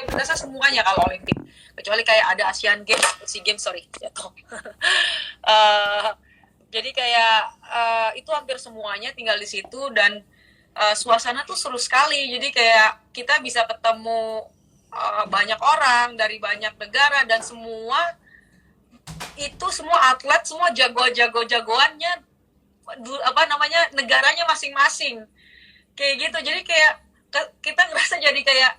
berasa semuanya kalau Olimpik, kecuali kayak ada Asian Games, SEA Games, sorry jatuh. Jadi kayak itu hampir semuanya tinggal di situ, dan suasana tuh seru sekali. Jadi kayak kita bisa ketemu banyak orang dari banyak negara, dan semua itu semua atlet, semua jagoannya negaranya masing-masing kayak gitu. Jadi kayak kita ngerasa jadi kayak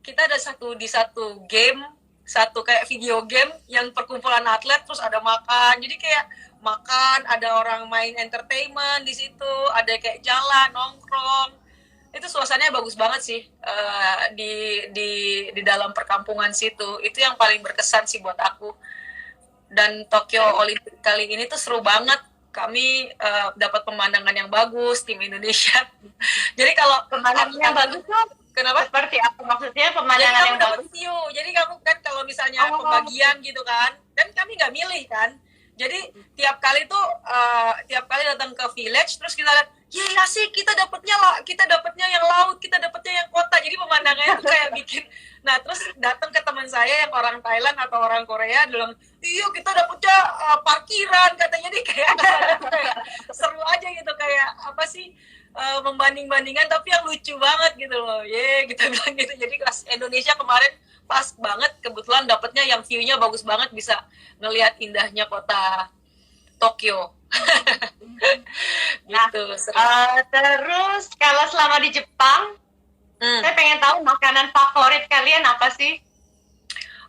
kita ada di satu game, satu kayak video game yang perkumpulan atlet, terus ada makan. Jadi kayak makan, ada orang main entertainment di situ, ada kayak jalan nongkrong. Itu suasananya bagus banget sih, di dalam perkampungan situ. Itu yang paling berkesan sih buat aku. Dan Tokyo Olympic kali ini tuh seru banget. Kami dapat pemandangan yang bagus, tim Indonesia. Jadi kalau pemandangan yang bagus tuh kenapa? Seperti apa maksudnya pemandangan yang bagus? Jadi kamu kan kalau misalnya pembagian gitu kan, dan kami nggak milih kan. Jadi tiap kali datang ke village, terus kita lihat, ya sih kita dapatnya yang laut, kita dapatnya yang kota. Jadi pemandangannya tuh kayak bikin. Nah terus datang ke teman saya yang orang Thailand atau orang Korea, bilang, iya kita dapatnya parkiran katanya. Nih kayak seru aja gitu, kayak apa sih, membanding-bandingkan tapi yang lucu banget gitu loh. Kita bilang gitu. Jadi kelas Indonesia kemarin pas banget, kebetulan dapetnya yang view-nya bagus banget, bisa ngelihat indahnya kota Tokyo. Gitu. Terus kalau selama di Jepang, saya pengen tahu makanan favorit kalian apa sih?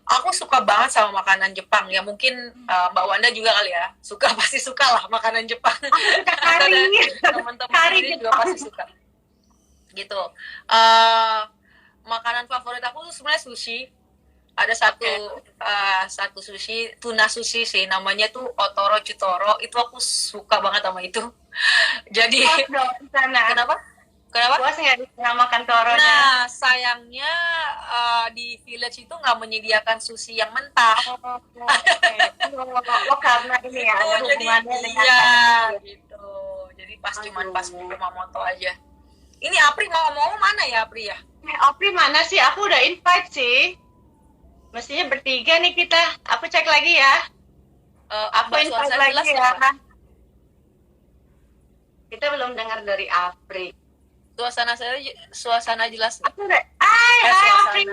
Aku suka banget sama makanan Jepang. Ya mungkin Mbak Wanda juga kali ya. Pasti suka lah makanan Jepang. Teman-teman sendiri juga pasti suka. Gitu. Makanan favorit aku tuh sebenarnya sushi. Ada satu sushi, tuna sushi sih, namanya tuh Otoro Chutoro. Itu aku suka banget sama itu. Jadi kenapa? Puas nggak bisa makan toronya? Nah, sayangnya di village itu nggak menyediakan sushi yang mentah. Karena ini ya, ada hubungannya dengan gitu. Jadi pas Kumamoto aja. Ini Apri mau mana ya, Apri ya? Apri mana sih? Aku udah invite sih. Mestinya bertiga nih kita. Aku cek lagi ya. Aku invite lagi ya. Kita belum dengar dari Apri. Suasana jelas. Apri.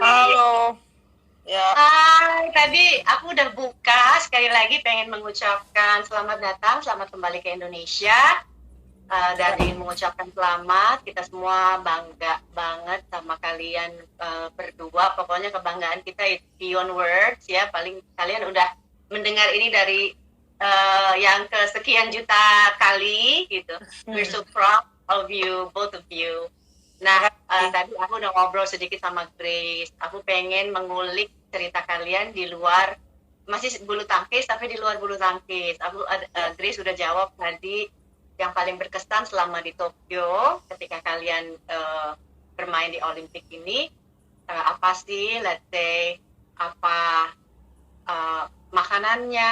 Halo. Ya. Hai, tadi aku udah buka. Sekali lagi pengen mengucapkan selamat datang, selamat kembali ke Indonesia. Dari mengucapkan selamat, kita semua bangga banget sama kalian berdua. Pokoknya kebanggaan kita beyond words ya. Paling kalian udah mendengar ini dari yang kesekian juta kali gitu. We're so proud of you, both of you. Nah, tadi aku udah ngobrol sedikit sama Grace. Aku pengen mengulik cerita kalian di luar, masih bulu tangkis tapi di luar bulu tangkis. Grace udah jawab tadi yang paling berkesan selama di Tokyo ketika kalian bermain di Olimpik ini. Apa sih, let's say, apa makanannya,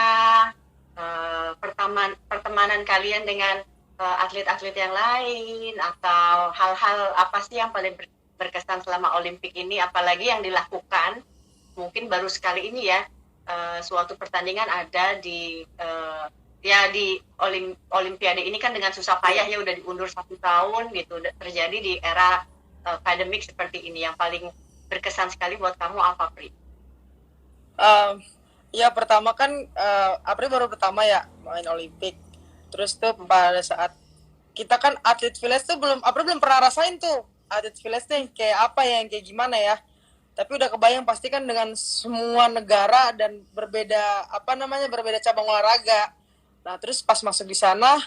pertemanan kalian dengan atlet-atlet yang lain, atau hal-hal apa sih yang paling berkesan selama Olimpik ini, apalagi yang dilakukan mungkin baru sekali ini ya, suatu pertandingan ada di Olimpiade ini kan dengan susah payah ya, udah diundur 1 tahun gitu, terjadi di era pandemik seperti ini. Yang paling berkesan sekali buat kamu apa, Pri? Ya pertama kan Apri baru pertama ya main Olimpik. Terus tuh pada saat kita kan atlet village tuh Apri belum pernah rasain tuh atlet village tuh yang kayak apa ya, yang kayak gimana ya. Tapi udah kebayang pasti kan dengan semua negara dan berbeda cabang olahraga. Nah terus pas masuk di sana,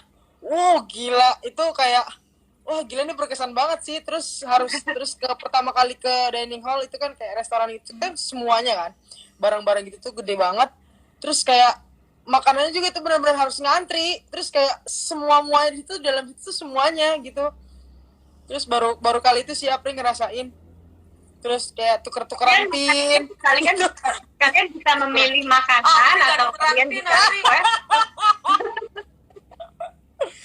gila, itu kayak gila, ini berkesan banget sih. Terus terus pertama kali ke dining hall itu kan kayak restoran itu kan semuanya kan barang-barang gitu tuh gede banget. Terus kayak makanannya juga itu benar-benar harus ngantri. Terus kayak semuanya itu dalam itu semuanya gitu. Terus baru kali itu si Apri ngerasain. Terus kayak tuker-tukeran pin. Kalian bisa memilih makanan atau kalian bisa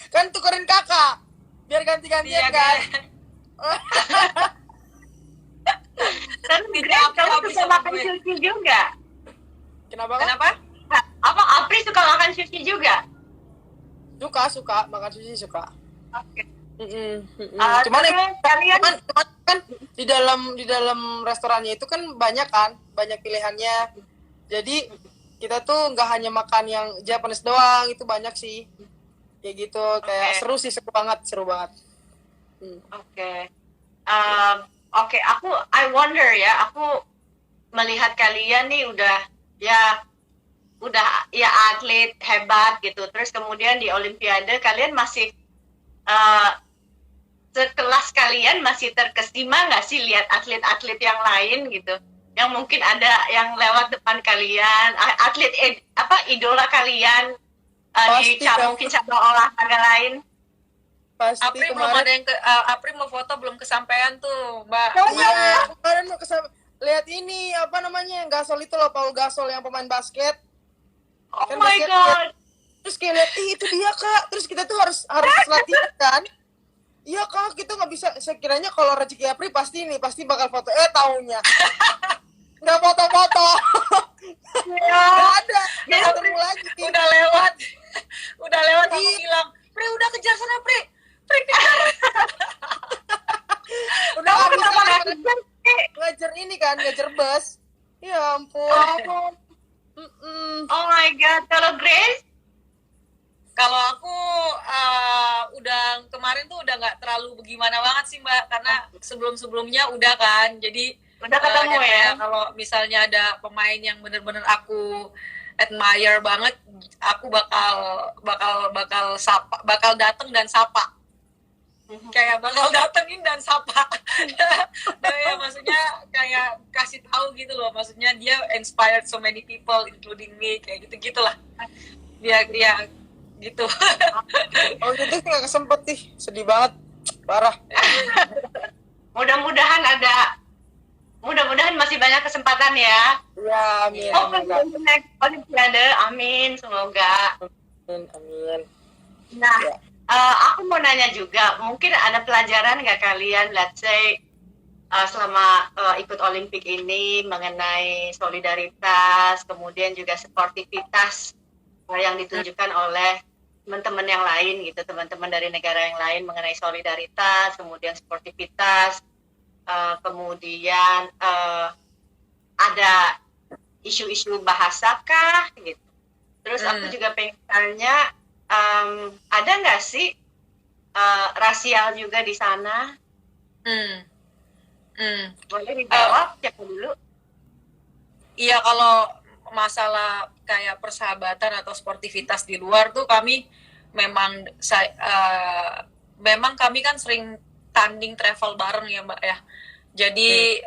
kan tukerin kakak biar ganti-gantian kan. Tapi kamu makan sushi juga? Kenapa? Kenapa? Apa Apri suka makan sushi juga? Suka makan sushi suka. Oke. Cuman kalian cuman kan di dalam restorannya itu kan banyak pilihannya. Jadi kita tuh nggak hanya makan yang Japanese doang, itu banyak sih. Kayak gitu, kayak seru banget. Oke. Oke, I wonder ya, aku melihat kalian nih udah ya atlet hebat gitu. Terus kemudian di Olimpiade kalian masih sekelas kalian masih terkesima nggak sih lihat atlet-atlet yang lain gitu? Yang mungkin ada yang lewat depan kalian, idola kalian mungkin cabang olahraga lain. Pasti Apri belum ada yang Apri mau foto belum kesampaian tuh, Mbak. Iya, kemarin lihat ini apa namanya Gasol itu loh, Paul Gasol yang pemain basket. Oh Kan my basket, god. Terus kayak lihat itu dia Kak. Terus kita tuh harus latihan kan. Iya Kak, kita nggak bisa. Sekiranya kalau rezeki Apri pasti bakal foto. Taunya nggak foto-foto. Nggak ada. Nggak ketemu lagi. Udah lewat aku bilang, Pri udah kejar sana Pri kejar. Udah Kamu habis kenapa nggak kejar? ngejar bus. Ya ampun. Oh my god. Kalau Grace? Kalau aku udah kemarin tuh udah nggak terlalu bagaimana banget sih Mbak, karena sebelumnya udah kan, jadi Udah ketemu ya? Kalau misalnya ada pemain yang bener-bener aku admire banget, aku bakal dateng dan sapa. Kayak bakal datengin dan sapa. Ya, maksudnya kayak kasih tahu gitu loh, maksudnya dia inspired so many people including me, kayak gitu-gitulah. Dia gitu. Oh gitu nggak kesempet sih, sedih banget, parah. Mudah-mudahan masih banyak kesempatan ya. Ya, amin. Next Olimpiade, amin, semoga. Amin. Nah, Ya. Aku mau nanya juga, mungkin ada pelajaran nggak kalian, let's say, selama ikut Olimpik ini mengenai solidaritas, kemudian juga sportivitas yang ditunjukkan oleh teman-teman yang lain gitu, teman-teman dari negara yang lain mengenai solidaritas, kemudian sportivitas, kemudian ada isu-isu bahasakah gitu. Terus aku juga pengen tanya, ada nggak sih rasial juga di sana? Boleh dijawab siapa dulu? Iya, kalau masalah kayak persahabatan atau sportivitas di luar tuh kami memang kami kan sering tanding travel bareng ya Mbak ya. Jadi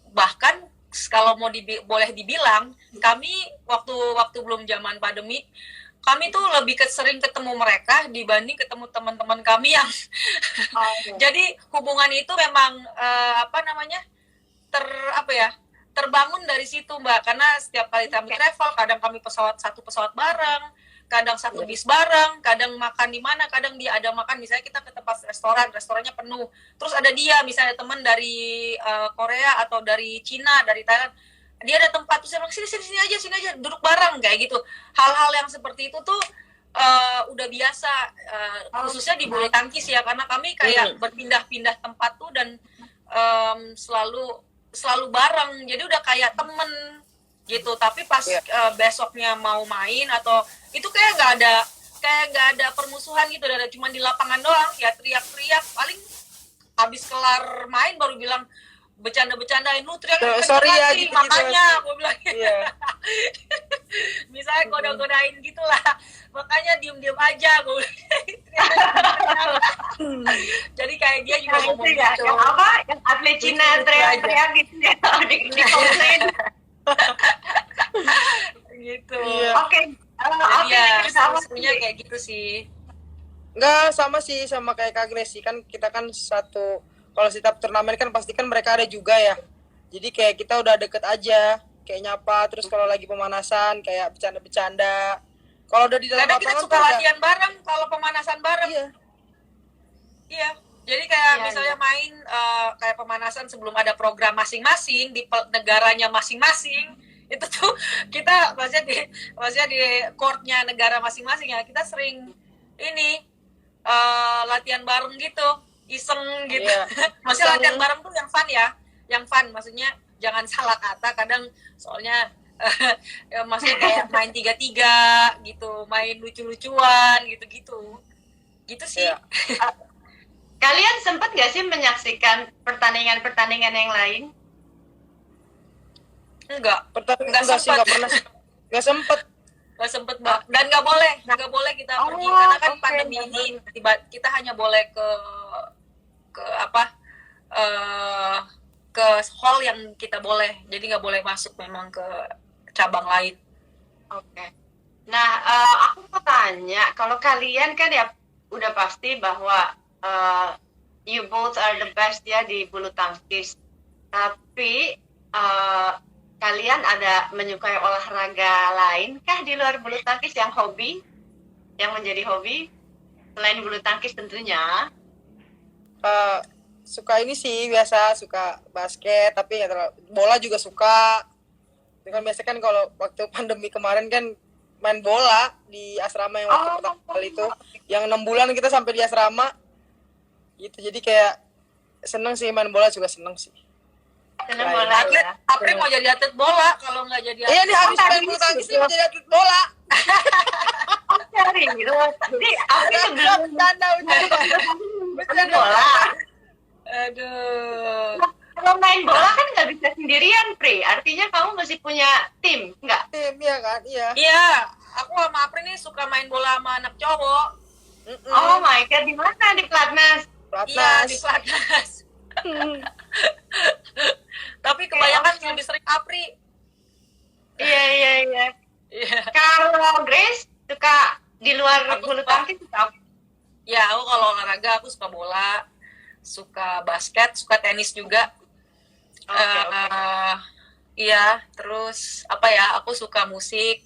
bahkan kalau boleh dibilang kami waktu belum zaman pandemi, kami tuh lebih sering ketemu mereka dibanding ketemu teman-teman kami yang jadi hubungan itu memang terbangun dari situ Mbak, karena setiap kali kami travel, kadang kami satu pesawat bareng, kadang satu bis bareng, kadang makan di mana, kadang dia ada makan, misalnya kita ke tempat restorannya penuh, terus ada dia misalnya teman dari Korea atau dari Cina, dari Thailand, dia ada tempat, terus saya bilang sini aja duduk bareng kayak gitu. Hal-hal yang seperti itu tuh udah biasa, khususnya di bulu tangkis ya, karena kami kayak berpindah-pindah tempat tuh dan selalu bareng, jadi udah kayak temen gitu. Tapi pas besoknya mau main atau itu kayak nggak ada permusuhan gitu, ada cuma di lapangan doang ya, teriak-teriak, paling habis kelar main baru bilang bercanda-bercandain, lu teriak sorry ya sih, gitu, makanya gue bilang Iya. misalnya goda-godain gitulah, makanya diem-diem aja gue jadi kayak dia juga ngomong ya, gitu. yang atlet Cina teriak-teriak gitu ya di komplain gitu. Iya. Oke, serunya kayak gitu sih. Enggak, sama kayak Kak Grace sih, kan kita kan satu, kalau setiap turnamen kan pasti kan mereka ada juga ya. Jadi kayak kita udah deket aja, kayak nyapa, terus kalau lagi pemanasan kayak bercanda-bercanda. Kalau udah di dalam Kadang kita suka latihan bareng kalau pemanasan bareng. Iya. Iya. Jadi kayak Iya, misalnya main kayak pemanasan sebelum ada program masing-masing di negaranya masing-masing. Itu tuh kita maksudnya di courtnya negara masing-masing ya, kita sering ini latihan bareng gitu, iseng gitu. Iya. Maksudnya latihan bareng tuh yang fun ya, yang fun, maksudnya jangan salah kata kadang, soalnya ya, maksudnya kayak main 3-3 gitu, main lucu-lucuan gitu-gitu gitu sih. Iya. Kalian sempat nggak sih menyaksikan pertandingan-pertandingan yang lain? Enggak Enggak sih, sempat. enggak pernah. Enggak sempet. Nggak sempet, Mbak, dan nggak boleh kita pergi karena kan pandemi ini kita hanya boleh ke apa ke hall yang kita boleh, jadi nggak boleh masuk memang ke cabang lain. Oke. Nah, aku mau tanya, kalau kalian kan ya udah pasti bahwa you both are the best ya di bulu tangkis. Tapi kalian ada menyukai olahraga lain kah di luar bulu tangkis yang hobi, yang menjadi hobi selain bulu tangkis tentunya? Suka ini sih, biasa suka basket, tapi ya bola juga suka. Itu kan biasa kan kalau waktu pandemi kemarin kan main bola di asrama yang waktu pertama kali itu, yang 6 bulan kita sampai di asrama gitu. Jadi kayak seneng sih, main bola juga seneng sih. Senang Lain. bola Atlet, ya. Apri mau jadi atlet bola, kalau nggak jadi Iya, atlet dia habis main bulu tangkis dia mau jadi atlet bola. Oh, cari gitu. Jadi aku sebelum Bercanda. main bola. Aduh. Kalau main bola kan nggak bisa sendirian, Pri. Artinya kamu mesti punya tim, nggak? Tim ya kan, iya. Iya, aku sama Apri nih suka main bola sama anak cowok. Oh my God, di mana? Di Platnas? Iya, di Platnas. Tapi kebanyakan lebih sering Apri. Iya. Iya. Kalau Grace suka di luar Aku bulu suka. tangkis suka apa? Ya, aku kalau olahraga aku suka bola, suka basket, suka tenis juga. Iya, terus apa ya? Aku suka musik,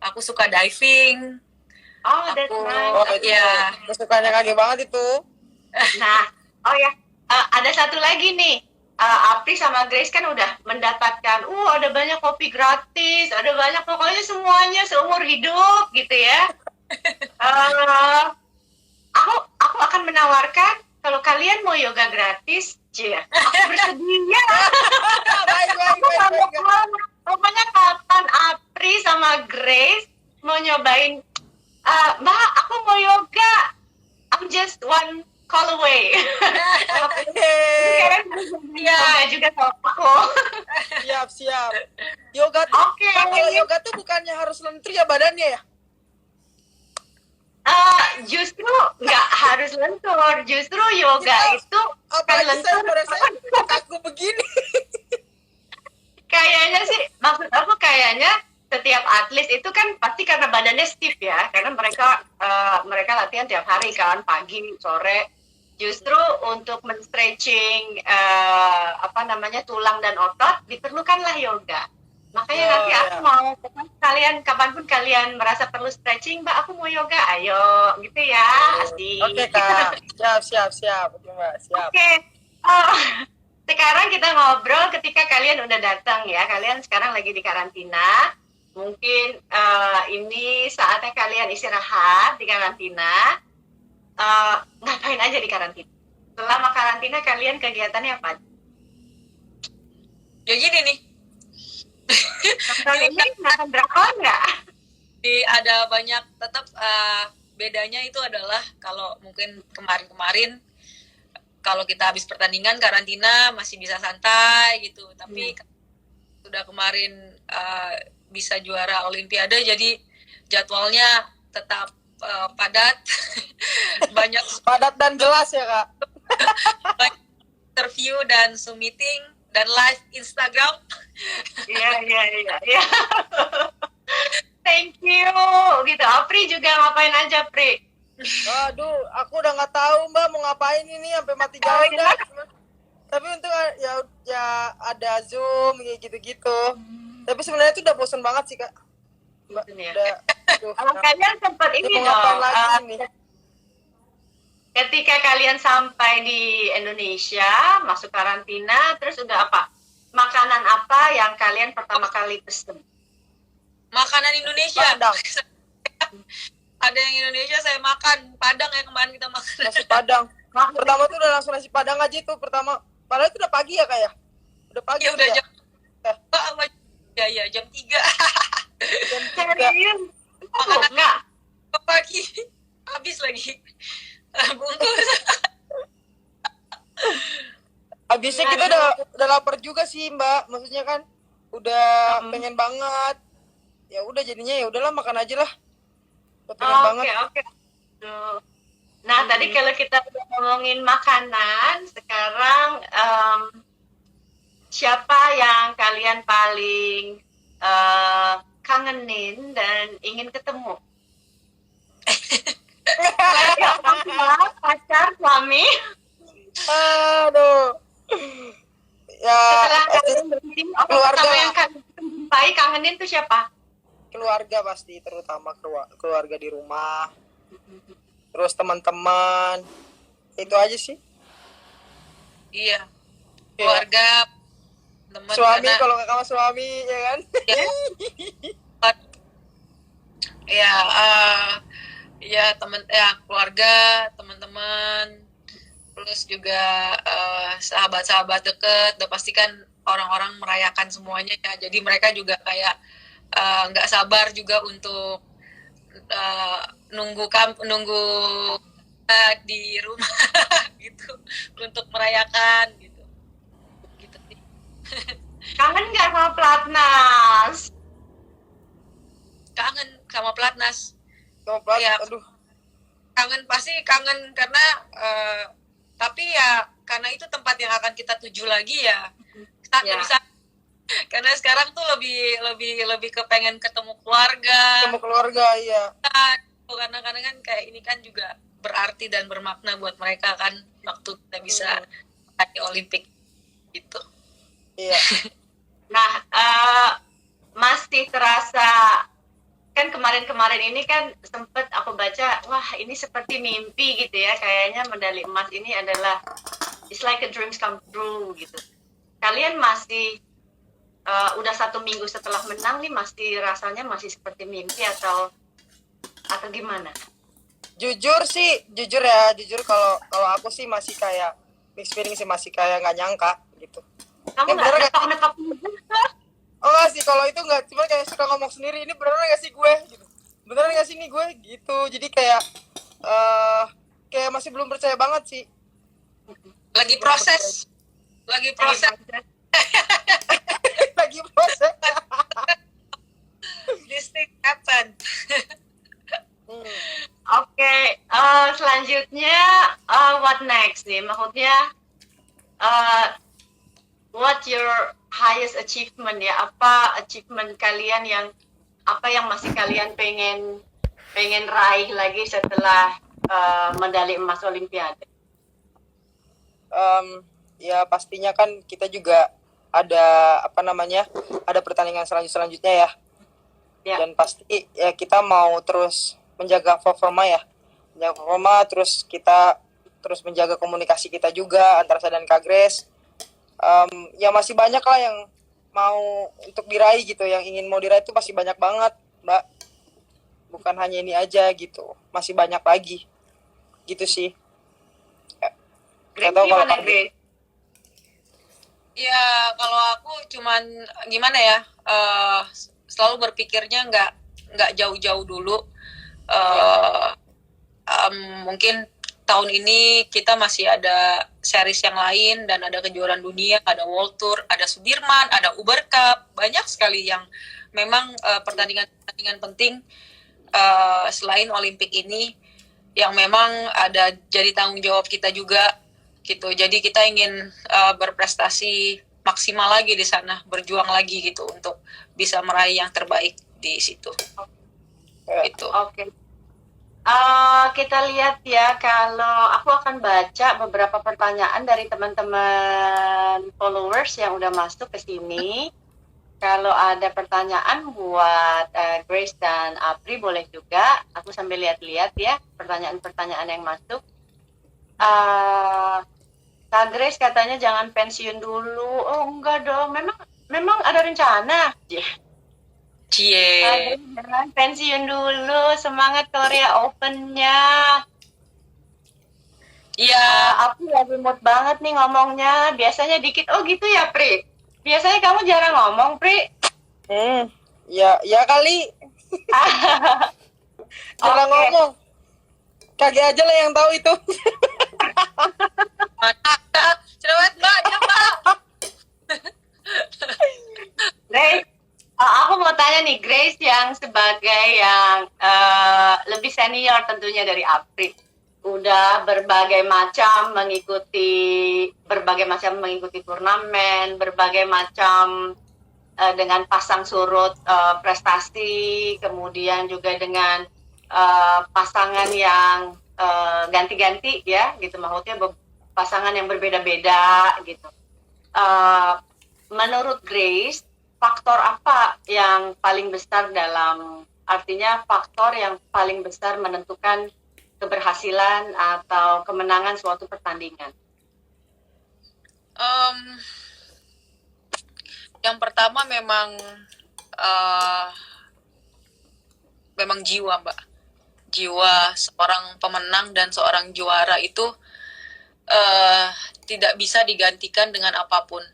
aku suka diving. Oh, that's Aku- nice. Oh, itu Iya. kesukaannya kaki banget itu. Nah, oh ya, ada satu lagi nih. Apri sama Grace kan udah mendapatkan, ada banyak kopi gratis, ada banyak, pokoknya semuanya seumur hidup gitu ya. Aku akan menawarkan kalau kalian mau yoga gratis, aku bersedia. Baik. Pokoknya kapan Apri sama Grace mau nyobain, Mbak, aku mau yoga, I'm just one call away. Kalian yoga juga sama aku. Siap. Yoga tuh, Oke. kalau yoga tuh bukannya harus lentur ya badannya ya? Justru nggak harus lentur, justru yoga itu kan Apalagi saya lentur. pada saya kaku begini. Kayaknya sih, maksud aku kayaknya setiap atlet itu kan pasti karena badannya stiff ya, karena mereka latihan tiap hari kan, pagi, sore. Justru untuk men-stretching tulang dan otot diperlukanlah yoga. Makanya nanti aku mau kapanpun kalian merasa perlu stretching, Mbak, aku mau yoga, ayo gitu ya. Asik. Oke Kak, siap. Oke Mbak, siap. Oke. Sekarang kita ngobrol ketika kalian udah datang ya. Kalian sekarang lagi di karantina. Mungkin ini saatnya kalian istirahat di karantina. Ngapain aja di karantina? Selama karantina kalian kegiatannya apa? Ya gini nih. Nonton ini nonton drakor nggak? Ada banyak, tetap bedanya itu adalah kalau mungkin kemarin kalau kita habis pertandingan karantina masih bisa santai gitu, tapi sudah kemarin bisa juara olimpiade, jadi jadwalnya tetap padat. Banyak Padat dan jelas ya Kak. banyak interview dan Zoom meeting dan live Instagram. Iya. Thank you. Gitu. Apri juga ngapain aja, Pri? Aduh, aku udah nggak tahu Mbak mau ngapain ini sampai mati jauh dah. Tapi untung ya ada Zoom kayak gitu-gitu. Tapi sebenarnya itu udah bosan banget sih Kak. Mbak, Bosen ya? udah. Aduh, Kalian sempat ini mau ngapain dong. lagi nih? ketika kalian sampai di Indonesia, masuk karantina, terus udah apa? Makanan apa yang kalian pertama kali pesen? Makanan Indonesia. Padang. Ada yang Indonesia saya makan. Padang yang kemarin kita makan. Nasi Padang. Pertama tuh udah langsung nasi Padang aja tuh pertama. Padahal itu udah pagi ya kayak. Udah pagi Ya tuh udah ya. jam. Ya jam 3. Jam 3. Serius? Makanan Enggak. pagi. Habis lagi. Bungkus. Habisnya kita udah lapar juga sih Mbak. Maksudnya kan udah pengen banget. Ya udah jadinya ya udahlah makan aja lah. Udah pengen banget. Oke. Nah, tadi kalau kita udah ngomongin makanan, sekarang siapa yang kalian paling kangenin dan ingin ketemu? Orang tua, pacar, suami. Aduh. Ya Setelah pasti kalian berhenti, orang keluarga pertama lah. yang kalian jumpai, kangenin tuh siapa? Keluarga pasti, terutama keluarga di rumah. Terus teman-teman. Itu aja sih. Iya. Ya. Keluarga, teman. Suami karena- kalau nggak sama suami ya kan. Ya, ya teman, ya keluarga, teman-teman, terus juga sahabat-sahabat deket. Udah pasti kan orang-orang merayakan semuanya ya. Jadi mereka juga kayak nggak sabar juga untuk nunggu di rumah gitu untuk merayakan gitu. Gitu sih. Kangen nggak sama Platnas? Kangen sama Platnas. Sama plat, Iya. aduh. Kangen, pasti kangen karena tapi ya karena itu tempat yang akan kita tuju lagi ya kita nggak Ya. bisa, karena sekarang tuh lebih kepengen ketemu keluarga. Sama keluarga iya. Karena kadang kan kayak ini kan juga berarti dan bermakna buat mereka kan waktu kita bisa di Olimpik gitu. Iya. Nah, masih terasa kan kemarin-kemarin ini kan sempet aku baca, wah ini seperti mimpi gitu ya, kayaknya medali emas ini adalah it's like a dreams come true gitu. Kalian masih udah 1 minggu setelah menang nih masih rasanya masih seperti mimpi atau gimana? Jujur kalau aku sih masih kayak mixed feeling sih, masih kayak nggak nyangka gitu. Kamu Ya, nggak bener nepak-nepak Oh nggak sih, kalau itu nggak, cuma kayak suka ngomong sendiri, ini beneran nggak sih gue gitu, beneran nggak sih ini gue gitu. Jadi kayak kayak masih belum percaya banget sih. Lagi proses Lagi proses. this thing happen. Oke, selanjutnya what next nih? Maksudnya what your highest achievement ya? Apa achievement kalian yang masih kalian pengen raih lagi setelah medali emas Olimpiade? Ya pastinya kan kita juga ada ada pertandingan selanjutnya ya. Dan pasti ya kita mau terus menjaga performa terus kita terus menjaga komunikasi kita juga antara saya dan Kak Grace. Ya masih banyak lah yang mau untuk diraih gitu, yang mau diraih itu masih banyak banget Mbak, bukan hanya ini aja gitu, masih banyak lagi gitu sih. Grace Tahu kalau gimana, Kak- Grace? Ya kalau aku cuman gimana ya, selalu berpikirnya nggak jauh-jauh dulu. Mungkin tahun ini kita masih ada series yang lain dan ada kejuaraan dunia, ada World Tour, ada Sudirman, ada Uber Cup, banyak sekali yang memang pertandingan-pertandingan penting selain Olimpik ini yang memang ada jadi tanggung jawab kita juga gitu. Jadi kita ingin berprestasi maksimal lagi di sana, berjuang lagi gitu untuk bisa meraih yang terbaik di situ. Gitu. Oke. Kita lihat ya, kalau aku akan baca beberapa pertanyaan dari teman-teman followers yang udah masuk ke sini. Kalau ada pertanyaan buat Grace dan Apri boleh juga. Aku sambil lihat-lihat ya pertanyaan-pertanyaan yang masuk. Kak Grace katanya jangan pensiun dulu. Oh enggak dong, memang ada rencana. Cie. Jangan pensiun dulu, semangat Korea Open-nya. Iya. Aku lagi mood banget nih ngomongnya. Biasanya dikit. Oh gitu ya, Pri? Biasanya kamu jarang ngomong, Pri? Ya kali. Jarang Oke. ngomong. Kagak aja lah yang tahu itu. Mana? Cerewet Mbak, dia Mbak. Grace, aku mau tanya nih, Grace yang sebagai yang lebih senior tentunya dari Apri, udah berbagai macam mengikuti turnamen, berbagai macam dengan pasang surut prestasi, kemudian juga dengan pasangan yang ganti-ganti ya, gitu maksudnya pasangan yang berbeda-beda gitu. Menurut Grace, faktor apa yang paling besar faktor yang paling besar menentukan keberhasilan atau kemenangan suatu pertandingan? Yang pertama memang jiwa, Mbak. Jiwa seorang pemenang dan seorang juara itu tidak bisa digantikan dengan apapun.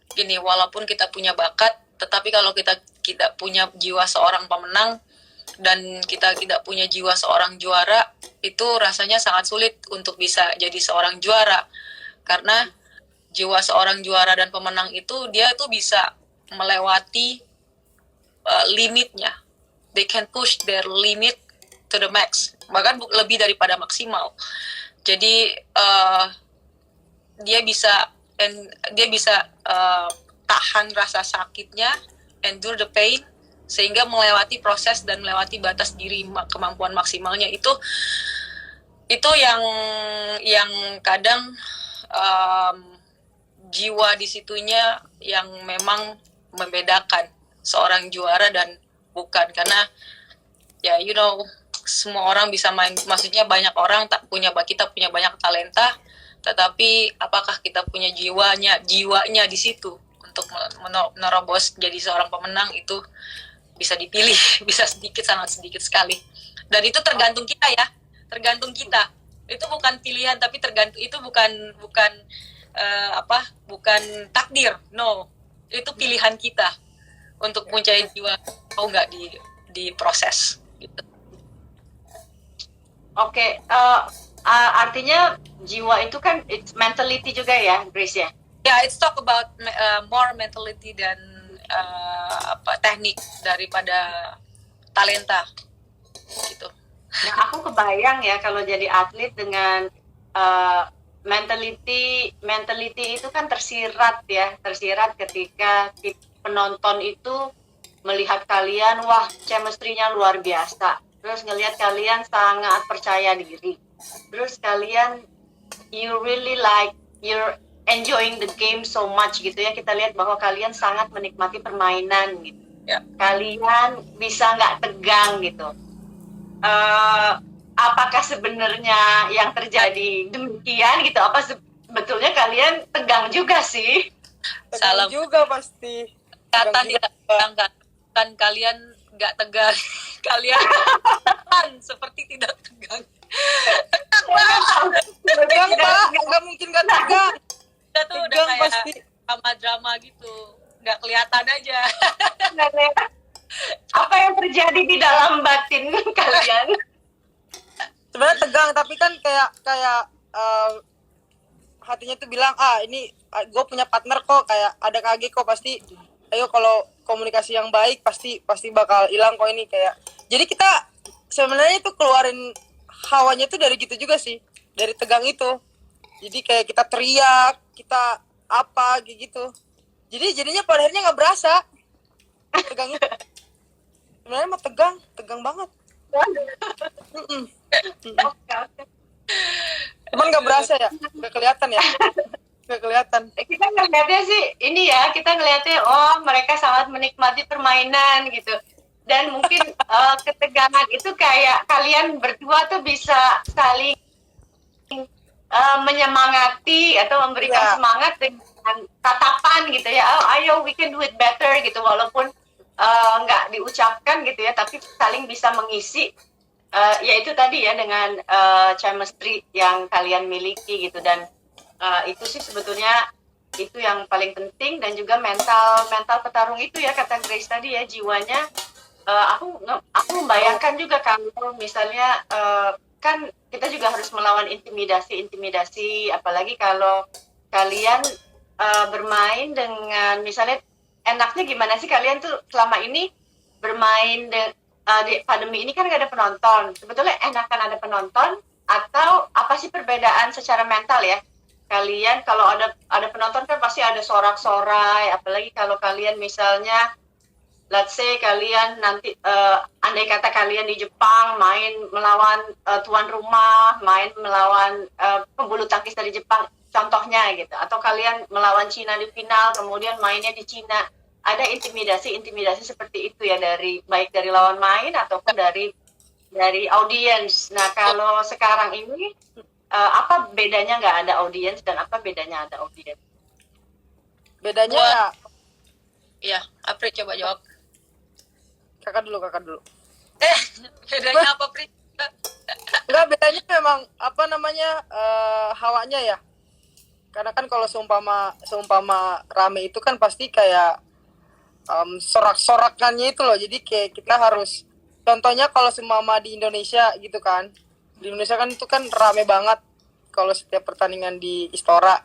Gini, walaupun kita punya bakat, tetapi kalau kita tidak punya jiwa seorang pemenang dan kita tidak punya jiwa seorang juara, itu rasanya sangat sulit untuk bisa jadi seorang juara. Karena jiwa seorang juara dan pemenang itu, dia tuh bisa melewati limitnya. They can push their limit to the max, bahkan lebih daripada maksimal. Jadi dia bisa tahan rasa sakitnya, endure the pain, sehingga melewati proses dan melewati batas diri kemampuan maksimalnya. Itu yang kadang jiwa di situnya yang memang membedakan seorang juara dan bukan. Karena ya semua orang bisa main, maksudnya banyak orang kita punya banyak talenta, tetapi apakah kita punya jiwanya di situ untuk menerobos jadi seorang pemenang, itu bisa dipilih, bisa sangat sedikit sekali. Dan itu tergantung kita ya, tergantung kita. Itu bukan pilihan, tapi itu bukan takdir, no, itu pilihan kita untuk mencari jiwa mau nggak di proses gitu. Oke, artinya jiwa itu kan it's mentality juga ya, Grace ya? Yeah, it's talk about more mentality dan teknik daripada talenta gitu. Nah, aku kebayang ya kalau jadi atlet dengan mentality itu kan tersirat ketika penonton itu melihat kalian, wah chemistry-nya luar biasa. Terus ngelihat kalian sangat percaya diri. Terus kalian you're enjoying the game so much gitu ya. Kita lihat bahwa kalian sangat menikmati permainan gitu. Yeah. Kalian bisa nggak tegang gitu. Apakah sebenarnya yang terjadi demikian gitu? Apa sebetulnya kalian tegang juga sih? Salah juga pasti. Kata tidak tegang kan kalian nggak tegang. Kalian seperti tidak tegang. Tegang Pak, nggak mungkin nggak tegang. Kita tuh udah kayak pasti drama gitu, nggak kelihatan aja. Apa yang terjadi di dalam batin kalian? Sebenarnya tegang, tapi kan kayak hatinya tuh bilang, ini gue punya partner kok, kayak ada KG kok, pasti ayo kalau komunikasi yang baik pasti bakal hilang kok ini, kayak jadi kita sebenarnya tuh keluarin hawanya tuh dari gitu juga sih, dari tegang itu. Jadi kayak kita teriak, kita apa gitu. Jadi jadinya pada akhirnya nggak berasa tegang itu. Sebenarnya mah tegang banget. Cuman nggak berasa ya, nggak kelihatan ya. Nggak kelihatan. Kita ngeliatnya sih ini ya, kita ngeliatnya mereka sangat menikmati permainan gitu. Dan mungkin ketegangan itu kayak kalian berdua tuh bisa saling menyemangati atau memberikan semangat dengan tatapan gitu ya, oh, ayo we can do it better gitu, walaupun nggak diucapkan gitu ya, tapi saling bisa mengisi yaitu tadi ya dengan chemistry yang kalian miliki gitu. Dan itu sih sebetulnya itu yang paling penting. Dan juga mental petarung itu ya, kata Grace tadi ya, jiwanya. Aku membayangkan juga kalau misalnya kan kita juga harus melawan intimidasi, apalagi kalau kalian bermain dengan, misalnya enaknya gimana sih kalian tuh selama ini bermain di pandemi ini kan gak ada penonton, sebetulnya enakan ada penonton atau apa sih perbedaan secara mental ya? Kalian kalau ada penonton kan pasti ada sorak-sorai, apalagi kalau kalian misalnya let's say kalian nanti andai kata kalian di Jepang main melawan tuan rumah, main melawan pembulu tangkis dari Jepang contohnya gitu, atau kalian melawan Cina di final kemudian mainnya di Cina, ada intimidasi seperti itu ya, baik dari lawan main ataupun dari audiens. Nah kalau sekarang ini apa bedanya nggak ada audiens dan apa bedanya ada audiens? Bedanya Iya, Apri coba jawab. kakak dulu. Bedanya apa, Pri? Enggak, bedanya memang apa namanya hawanya ya. Karena kan kalau seumpama rame itu kan pasti kayak sorak-sorakannya itu loh. Jadi kayak kita harus, contohnya kalau seumpama di Indonesia gitu kan. Di Indonesia kan itu kan rame banget kalau setiap pertandingan di Istora.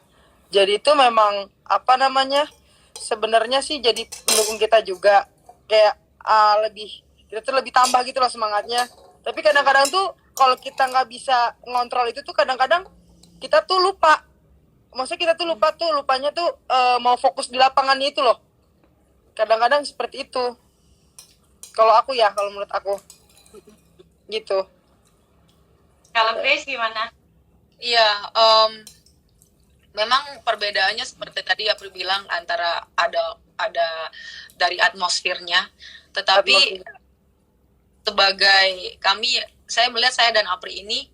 Jadi itu memang apa namanya, sebenarnya sih jadi pendukung kita juga, kayak kita tuh lebih tambah gitu loh semangatnya. Tapi kadang-kadang tuh kalau kita nggak bisa ngontrol itu tuh kadang-kadang kita tuh lupa. Maksudnya kita tuh lupanya tuh mau fokus di lapangannya itu loh. Kadang-kadang seperti itu. Kalau menurut aku gitu. Kalau Grace gimana? Iya, memang perbedaannya seperti tadi Apri bilang, antara ada dari atmosfernya, tetapi sebagai saya melihat saya dan Apri ini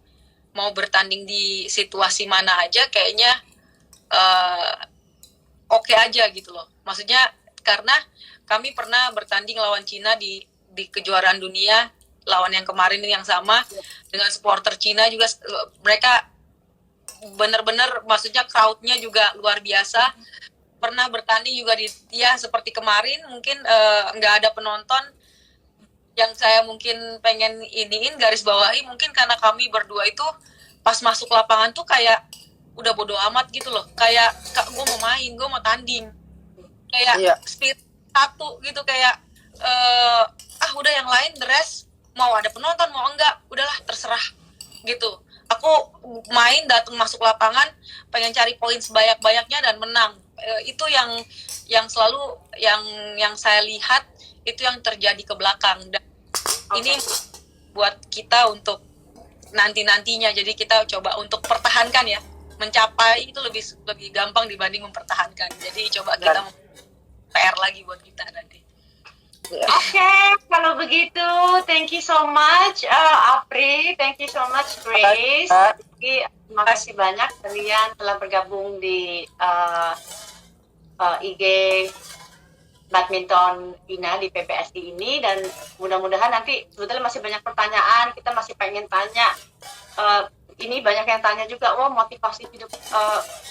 mau bertanding di situasi mana aja kayaknya oke aja gitu loh. Maksudnya karena kami pernah bertanding lawan Cina di kejuaraan dunia, lawan yang kemarin yang sama dengan supporter Cina juga, mereka benar-benar, maksudnya crowd-nya juga luar biasa. Pernah bertanding juga seperti kemarin, mungkin nggak ada penonton. Yang saya mungkin pengen garis bawahi, mungkin karena kami berdua itu pas masuk lapangan tuh kayak udah bodo amat gitu loh, kayak gue mau main, gue mau tanding, kayak spirit satu gitu, kayak udah yang lain the rest, mau ada penonton mau enggak, udahlah terserah gitu. Aku main, datang masuk lapangan, pengen cari poin sebanyak-banyaknya dan menang. Itu yang selalu yang saya lihat, itu yang terjadi ke belakang. Dan ini buat kita untuk nantinya. Jadi kita coba untuk pertahankan ya. Mencapai itu lebih gampang dibanding mempertahankan. Jadi coba kita PR lagi buat kita nanti. Oke, kalau begitu, thank you so much, Apri, thank you so much, Grace. Terima kasih banyak kalian telah bergabung di IG Badminton Ina di PPSI ini, dan mudah-mudahan nanti sebetulnya masih banyak pertanyaan, kita masih pengen tanya. Ini banyak yang tanya juga, motivasi hidup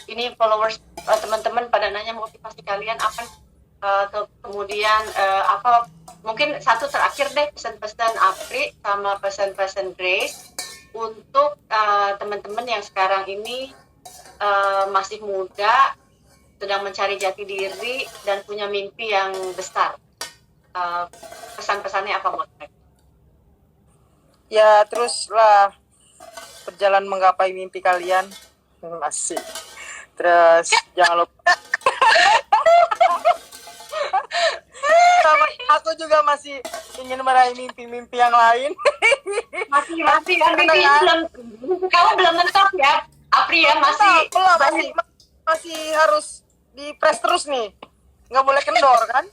ini followers teman-teman pada nanya motivasi kalian apa. Kemudian apa, mungkin satu terakhir deh, pesan-pesan Apri sama pesan-pesan Grace untuk teman-teman yang sekarang ini masih muda, sedang mencari jati diri dan punya mimpi yang besar. Pesan-pesannya apa buat mereka? Ya teruslah berjalan menggapai mimpi kalian. Asik. Terus jangan lupa. Aku juga masih ingin meraih mimpi-mimpi yang lain. Masih kamu belum mentok ya, Apri ya, masih harus di press terus nih, nggak boleh kendor kan?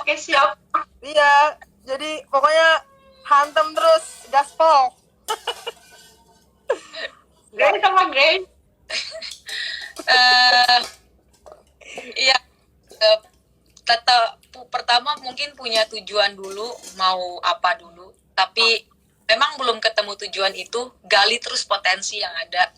Oke, siap. Iya, jadi pokoknya hantem terus, gaspol. Grace sama Grace. Eh, Iya, eh, tetap pertama mungkin punya tujuan dulu, mau apa dulu. Tapi memang belum ketemu tujuan itu, gali terus potensi yang ada.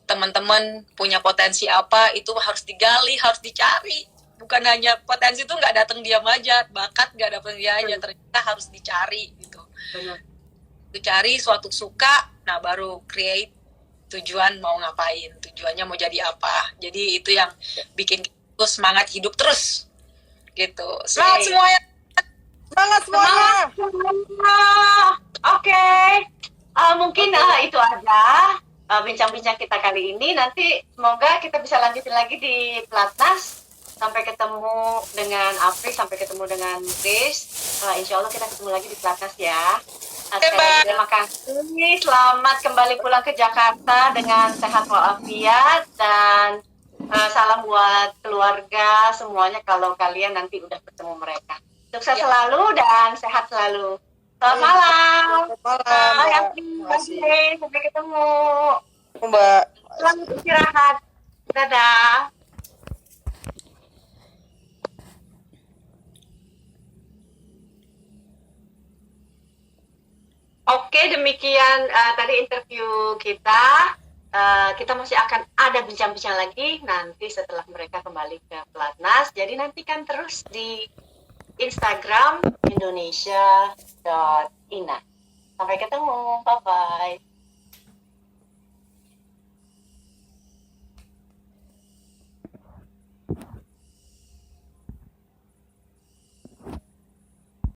Teman-teman punya potensi apa, itu harus digali, harus dicari. Bukan hanya potensi itu nggak datang diam aja, bakat nggak datang dia aja, ternyata harus dicari gitu. Benar. Cari suatu suka, nah baru create tujuan mau ngapain, tujuannya mau jadi apa. Jadi itu yang bikin kita semangat hidup terus gitu. Semangat Baik. semuanya. Semangat semuanya. Oke. Mungkin itu aja bincang-bincang kita kali ini. Nanti semoga kita bisa lanjutin lagi di Platnas. Sampai ketemu dengan Apri, sampai ketemu dengan Grace. Insya Allah kita ketemu lagi di Platnas ya. Sekali lagi terima kasih. Selamat kembali pulang ke Jakarta dengan sehat walafiat dan salam buat keluarga semuanya kalau kalian nanti udah ketemu mereka. Sukses selalu dan sehat selalu. Selamat malam. Selamat malam. Bye, Mbak. Apri. Terima kasih. Bye. Sampai ketemu. Mbak. Selamat istirahat. Dadah. Oke, demikian tadi interview kita. Kita masih akan ada bincang-bincang lagi nanti setelah mereka kembali ke Platnas. Jadi nantikan terus di Instagram indonesia.ina. Sampai ketemu. Bye-bye.